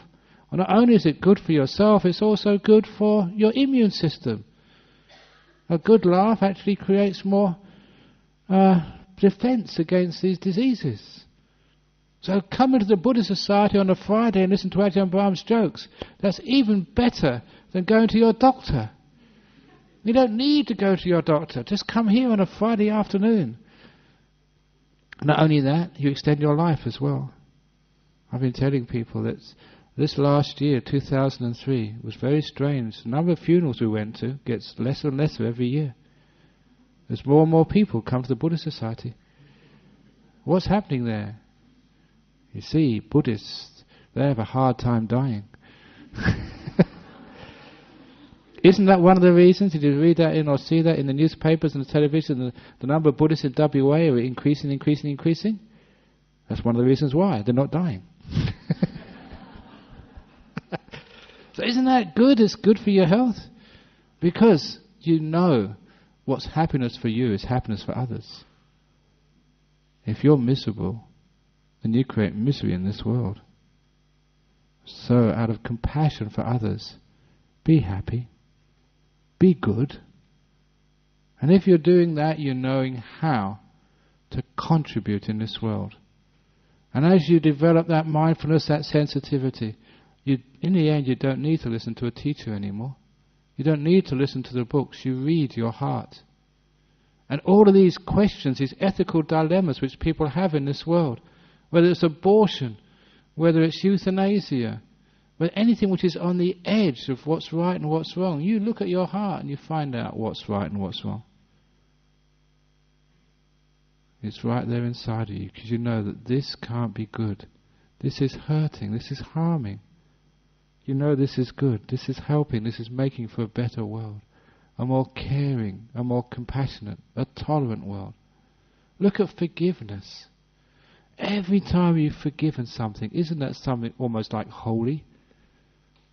A: Well, not only is it good for yourself, it's also good for your immune system. A good laugh actually creates more defense against these diseases. So coming to the Buddhist Society on a Friday and listen to Ajahn Brahm's jokes, that's even better than going to your doctor. You don't need to go to your doctor. Just come here on a Friday afternoon. Not only that, you extend your life as well. I've been telling people that this last year, 2003, was very strange. The number of funerals we went to gets lesser and lesser every year. As more and more people come to the Buddhist Society. What's happening there? You see, Buddhists, they have a hard time dying. Isn't that one of the reasons? Did you read that or see that in the newspapers and the television? The number of Buddhists in WA are increasing. That's one of the reasons why. They're not dying. So isn't that good? It's good for your health. Because you know what's happiness for you is happiness for others. If you're miserable, then you create misery in this world. So out of compassion for others, be happy, be good. And if you're doing that, you're knowing how to contribute in this world. And as you develop that mindfulness, that sensitivity, in the end you don't need to listen to a teacher anymore. You don't need to listen to the books. You read your heart. And all of these questions, these ethical dilemmas which people have in this world, whether it's abortion, whether it's euthanasia, but anything which is on the edge of what's right and what's wrong, you look at your heart and you find out what's right and what's wrong. It's right there inside of you, because you know that this can't be good. This is hurting, this is harming. You know this is good, this is helping, this is making for a better world. A more caring, a more compassionate, a tolerant world. Look at forgiveness. Every time you've forgiven something, isn't that something almost like holy?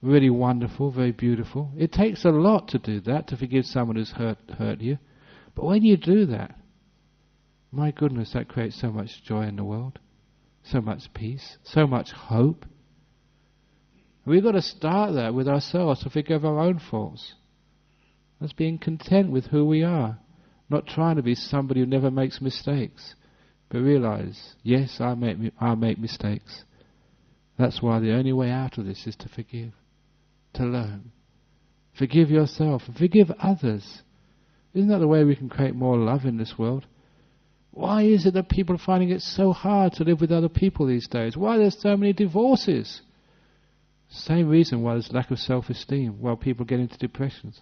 A: Really wonderful, very beautiful. It takes a lot to do that, to forgive someone who's hurt you. But when you do that, my goodness, that creates so much joy in the world, so much peace, so much hope. We've got to start that with ourselves, to forgive our own faults. That's being content with who we are, not trying to be somebody who never makes mistakes, but realize, yes, I make mistakes. That's why the only way out of this is to forgive, to learn. Forgive yourself and forgive others. Isn't that the way we can create more love in this world? Why is it that people are finding it so hard to live with other people these days? Why there's so many divorces? Same reason why there's lack of self-esteem, why people get into depressions.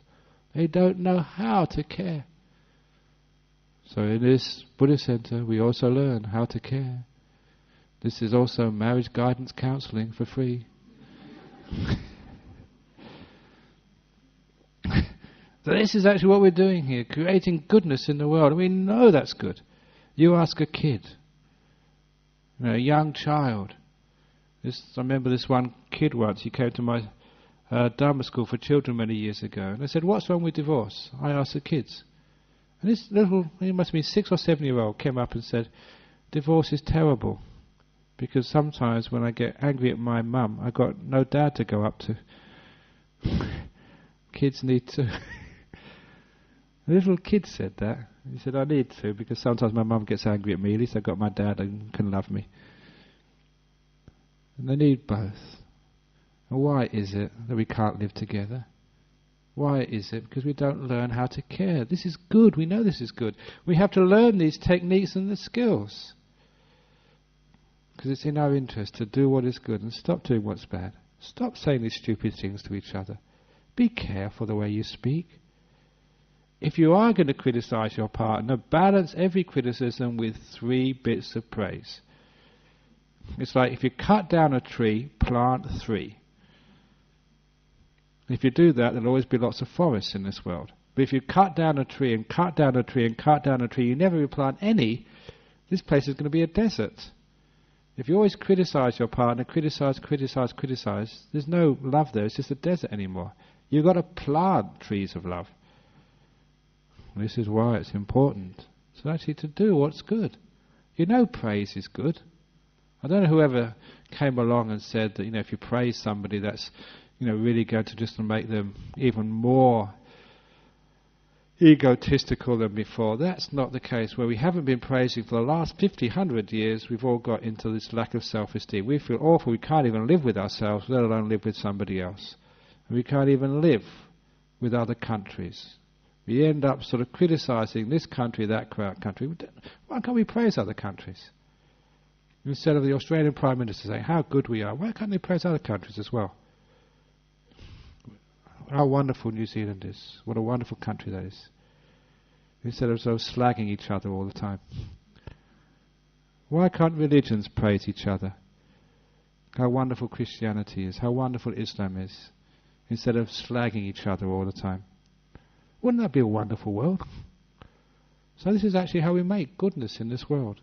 A: They don't know how to care. So in this Buddhist center, we also learn how to care. This is also marriage guidance counseling for free. So this is actually what we're doing here, creating goodness in the world. And we know that's good. You ask a kid, a young child. I remember this one kid once, he came to my Dharma school for children many years ago, and I said, what's wrong with divorce? I asked the kids. And this little, he must have been 6 or 7 year old, came up and said, divorce is terrible, because sometimes when I get angry at my mum, I've got no dad to go up to. Kids need to. The little kid said that. He said, I need to, because sometimes my mum gets angry at me, at least I've got my dad and can love me. And they need both. And why is it that we can't live together? Why is it? Because we don't learn how to care. This is good. We know this is good. We have to learn these techniques and the skills. Because it's in our interest to do what is good and stop doing what's bad. Stop saying these stupid things to each other. Be careful the way you speak. If you are going to criticize your partner, balance every criticism with 3 bits of praise. It's like if you cut down a tree, plant 3. If you do that, there'll always be lots of forests in this world. But if you cut down a tree and cut down a tree and cut down a tree, you never replant any, this place is going to be a desert. If you always criticize your partner, criticize, there's no love there, it's just a desert anymore. You've got to plant trees of love. This is why it's important. So actually to do what's good. You know praise is good. I don't know whoever came along and said that, if you praise somebody, that's really going to just make them even more egotistical than before. That's not the case. Where we haven't been praising for the last 50, 100 years, we've all got into this lack of self-esteem. We feel awful. We can't even live with ourselves, let alone live with somebody else. And we can't even live with other countries. We end up sort of criticizing this country, that country. Why can't we praise other countries? Instead of the Australian Prime Minister saying how good we are, why can't they praise other countries as well? How wonderful New Zealand is. What a wonderful country that is. Instead of so slagging each other all the time. Why can't religions praise each other? How wonderful Christianity is. How wonderful Islam is. Instead of slagging each other all the time. Wouldn't that be a wonderful world? So this is actually how we make goodness in this world.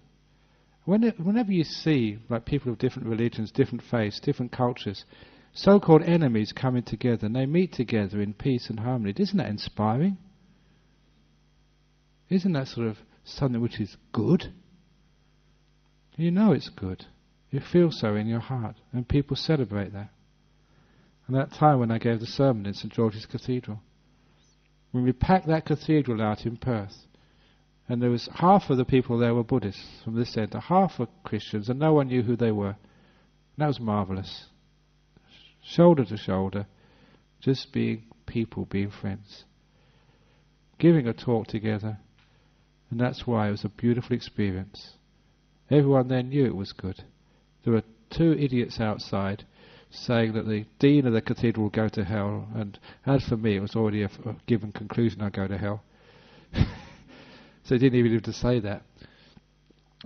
A: Whenever you see people of different religions, different faiths, different cultures, so-called enemies coming together, and they meet together in peace and harmony, isn't that inspiring? Isn't that sort of something which is good? You know it's good. You feel so in your heart, and people celebrate that. And that time when I gave the sermon in St George's Cathedral, when we packed that cathedral out in Perth, and there was half of the people there were Buddhists from this centre, half were Christians, and no one knew who they were. And that was marvellous. Shoulder to shoulder, just being people, being friends. Giving a talk together, and that's why it was a beautiful experience. Everyone there knew it was good. There were two idiots outside saying that the dean of the cathedral will go to hell, and as for me, it was already a given conclusion I'd go to hell. So he didn't even have to say that.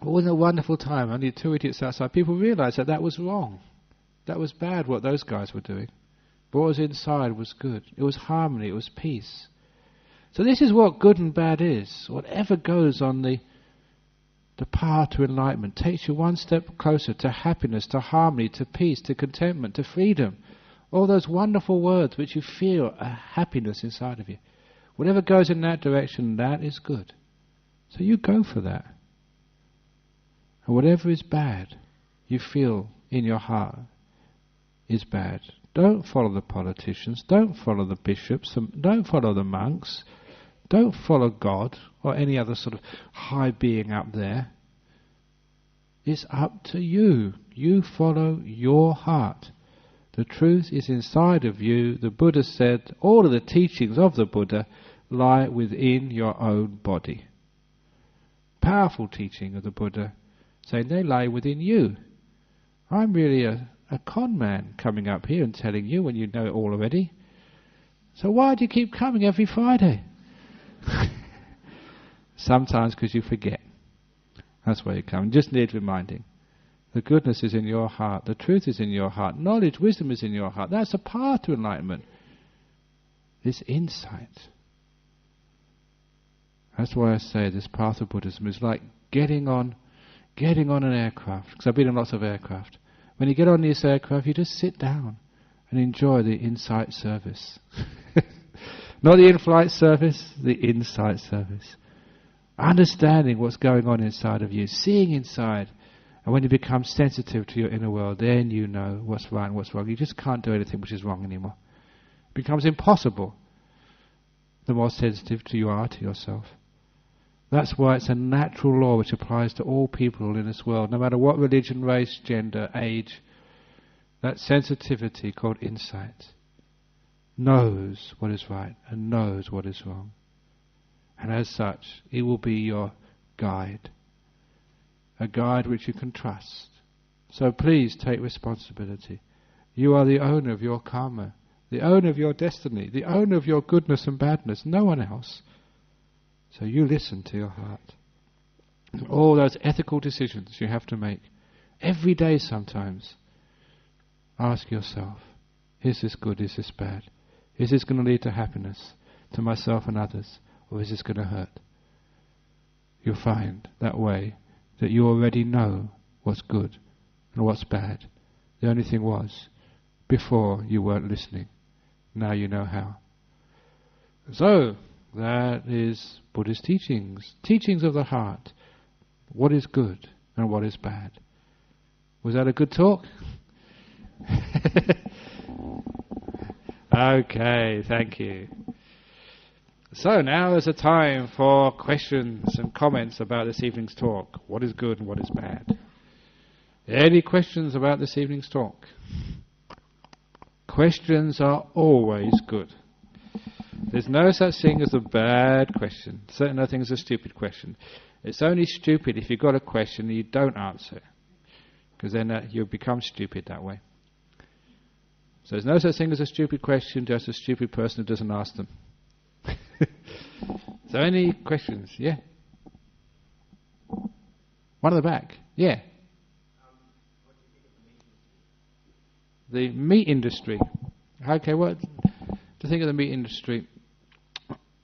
A: It was a wonderful time. Only two idiots outside. People realised that that was wrong. That was bad what those guys were doing. But what was inside was good. It was harmony, it was peace. So this is what good and bad is. Whatever goes on the path to enlightenment takes you one step closer to happiness, to harmony, to peace, to contentment, to freedom. All those wonderful words which you feel a happiness inside of you. Whatever goes in that direction, that is good. So you go for that. And whatever is bad, you feel in your heart is bad. Don't follow the politicians, don't follow the bishops, don't follow the monks, don't follow God or any other sort of high being up there. It's up to you. You follow your heart. The truth is inside of you. The Buddha said all of the teachings of the Buddha lie within your own body. Powerful teaching of the Buddha saying they lie within you. I'm really a con man coming up here and telling you when you know it all already. So why do you keep coming every Friday? Sometimes because you forget. That's why you come. Just need reminding. The goodness is in your heart. The truth is in your heart. Knowledge, wisdom is in your heart. That's a path to enlightenment. This insight. That's why I say this path of Buddhism is like getting on an aircraft. Because I've been in lots of aircraft. When you get on this aircraft, you just sit down and enjoy the insight service. Not the in-flight service, the insight service. Understanding what's going on inside of you, seeing inside. And when you become sensitive to your inner world, then you know what's right and what's wrong. You just can't do anything which is wrong anymore. It becomes impossible the more sensitive you are to yourself. That's why it's a natural law which applies to all people in this world, no matter what religion, race, gender, age. That sensitivity called insight knows what is right and knows what is wrong. And as such, it will be your guide. A guide which you can trust. So please take responsibility. You are the owner of your karma, the owner of your destiny, the owner of your goodness and badness, no one else. So you listen to your heart. All those ethical decisions you have to make, every day sometimes, ask yourself, is this good, is this bad? Is this going to lead to happiness, to myself and others, or is this going to hurt? You'll find that way that you already know what's good and what's bad. The only thing was, before you weren't listening. Now you know how. So, that is Buddhist teachings. Teachings of the heart. What is good and what is bad. Was that a good talk? Okay, thank you. So now is a time for questions and comments about this evening's talk. What is good and what is bad? Any questions about this evening's talk? Questions are always good. There's no such thing as a bad question. Certainly no thing as a stupid question. It's only stupid if you've got a question and you don't answer it. Because then you become stupid that way. So there's no such thing as a stupid question, just a stupid person who doesn't ask them. So any questions? Yeah? One at the back. Yeah?
B: What do you think of the
A: The meat
B: meat industry?
A: industry. Okay, what do you think of the meat industry?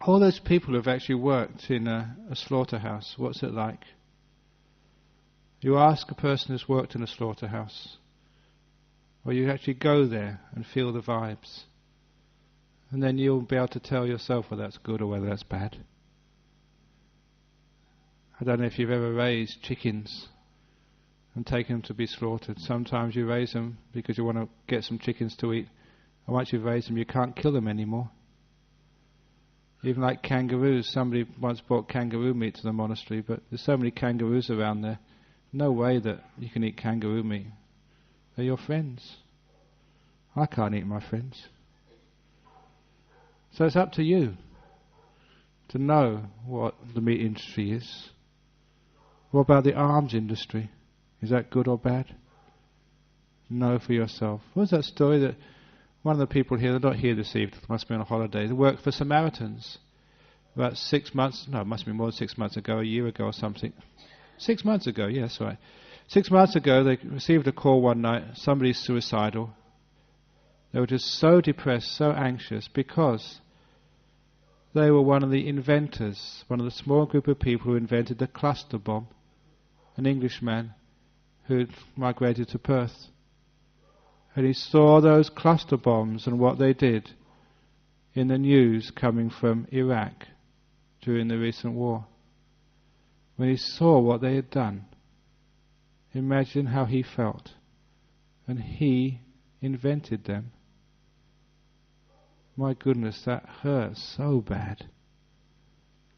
A: All those people who have actually worked in a slaughterhouse, what's it like? You ask a person who's worked in a slaughterhouse, or you actually go there and feel the vibes, and then you'll be able to tell yourself whether that's good or whether that's bad. I don't know if you've ever raised chickens and taken them to be slaughtered. Sometimes you raise them because you want to get some chickens to eat, and once you've raised them you can't kill them anymore. Even like kangaroos, somebody once brought kangaroo meat to the monastery, but there's so many kangaroos around there, no way that you can eat kangaroo meat. They're your friends. I can't eat my friends. So it's up to you to know what the meat industry is. What about the arms industry? Is that good or bad? Know for yourself. What was that story that one of the people here, they're not here this evening, they must be on a holiday, they worked for Samaritans about 6 months, no, it must be more than 6 months ago, a year ago or something. 6 months ago, yes, right. 6 months ago they received a call one night, somebody's suicidal. They were just so depressed, so anxious, because they were one of the inventors, one of the small group of people who invented the cluster bomb, an Englishman who had migrated to Perth. And he saw those cluster bombs and what they did in the news coming from Iraq during the recent war. When he saw what they had done, imagine how he felt. And he invented them. My goodness, that hurts so bad.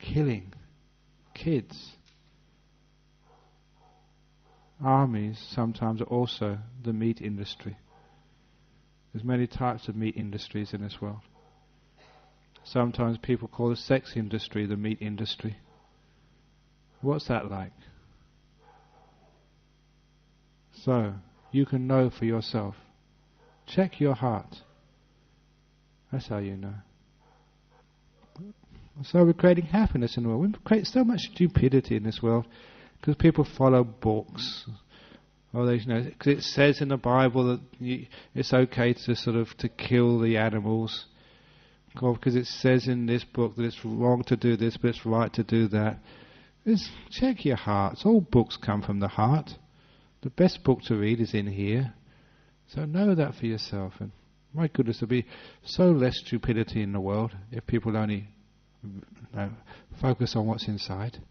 A: Killing kids. Armies sometimes are also the meat industry. There's many types of meat industries in this world. Sometimes people call the sex industry the meat industry. What's that like? So, you can know for yourself. Check your heart. That's how you know. So we're creating happiness in the world. We create so much stupidity in this world because people follow books. Or they, cause it says in the Bible that it's okay to to kill the animals. Or because it says in this book that it's wrong to do this, but it's right to do that. Check your hearts. All books come from the heart. The best book to read is in here. So know that for yourself. And my goodness, there'll be so less stupidity in the world if people only focus on what's inside.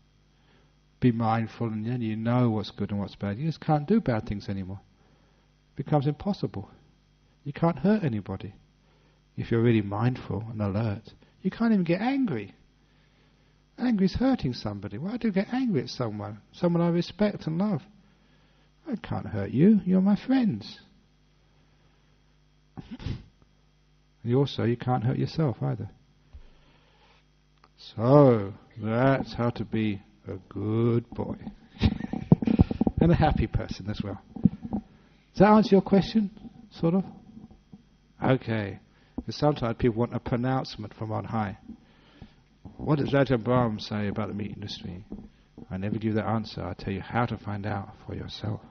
A: Be mindful, and then you know what's good and what's bad. You just can't do bad things anymore. It becomes impossible. You can't hurt anybody. If you're really mindful and alert, you can't even get angry. Angry is hurting somebody. Why do you get angry at someone? Someone I respect and love. I can't hurt you. You're my friends. You can't hurt yourself either. So, that's how to be a good boy. And a happy person as well. Does that answer your question? Sort of? Okay. Because sometimes people want a pronouncement from on high. What does Ajahn Brahm say about the meat industry? I never give that answer. I tell you how to find out for yourself.